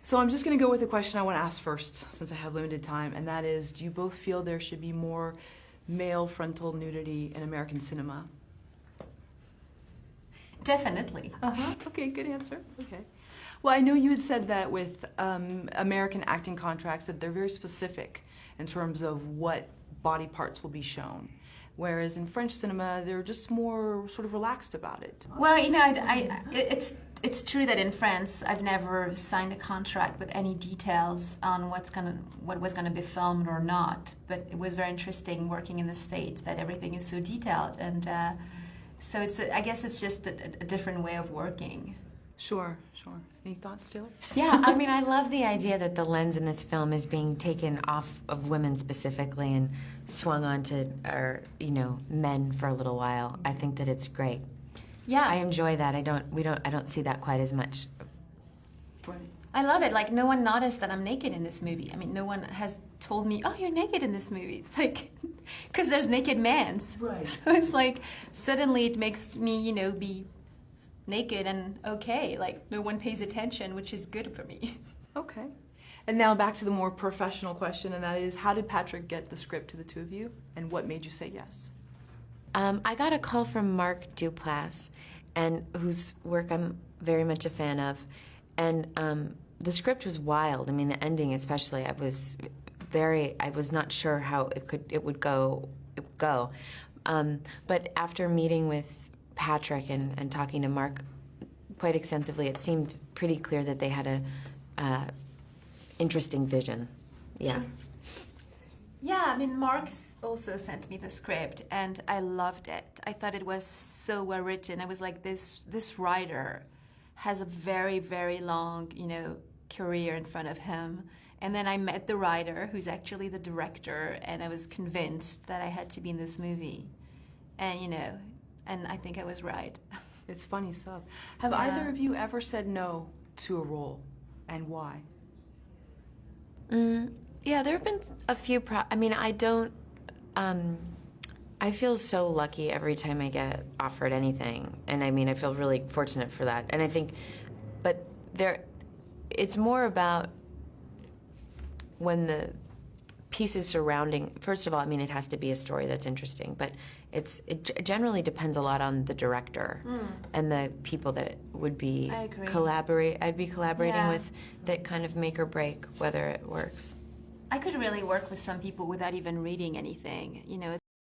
So I'm just going to go with the question I want to ask first, since I have limited time, and that is, do you both feel there should be more male frontal nudity in American cinema? Definitely. Okay, good answer. Okay. Well, I know you had said that with American acting contracts that they're very specific in terms of what body parts will be shown, whereas in French cinema they're just more sort of relaxed about it. Well, you know, it's true that in France I've never signed a contract with any details on what was gonna be filmed or not. But it was very interesting working in the States that everything is so detailed, and so I guess it's just a different way of working. Sure, sure. Any thoughts, Taylor? Yeah, I mean, I love the idea that the lens in this film is being taken off of women specifically and swung onto men for a little while. I think that it's great. Yeah, I enjoy that. I don't see that quite as much. Right. I love it. Like, no one noticed that I'm naked in this movie. I mean, no one has told me, oh, you're naked in this movie. It's like, because there's naked mans. Right. So it's like, suddenly it makes me, be naked and okay. Like, no one pays attention, which is good for me. Okay. And now back to the more professional question, and that is, how did Patrick get the script to the two of you, and what made you say yes? I got a call from Mark Duplass, and whose work I'm very much a fan of, and the script was wild. I mean, the ending especially, I was not sure how it would go. But after meeting with Patrick and talking to Mark quite extensively, it seemed pretty clear that they had a interesting vision. Yeah. Sure. Yeah, I mean, Mark's also sent me the script, and I loved it. I thought it was so well written. I was like, this writer has a very, very long, career in front of him. And then I met the writer, who's actually the director, and I was convinced that I had to be in this movie. And, and I think I was right. It's funny stuff. Have Yeah. either of you ever said no to a role, and why? Yeah, there have been a few I feel so lucky every time I get offered anything. And I mean, I feel really fortunate for that. And I think, it's more about when the pieces surrounding, first of all, I mean, it has to be a story that's interesting, but it generally depends a lot on the director and the people that would be I agree. I'd be collaborating Yeah. with that kind of make or break whether it works. I could really work with some people without even reading anything,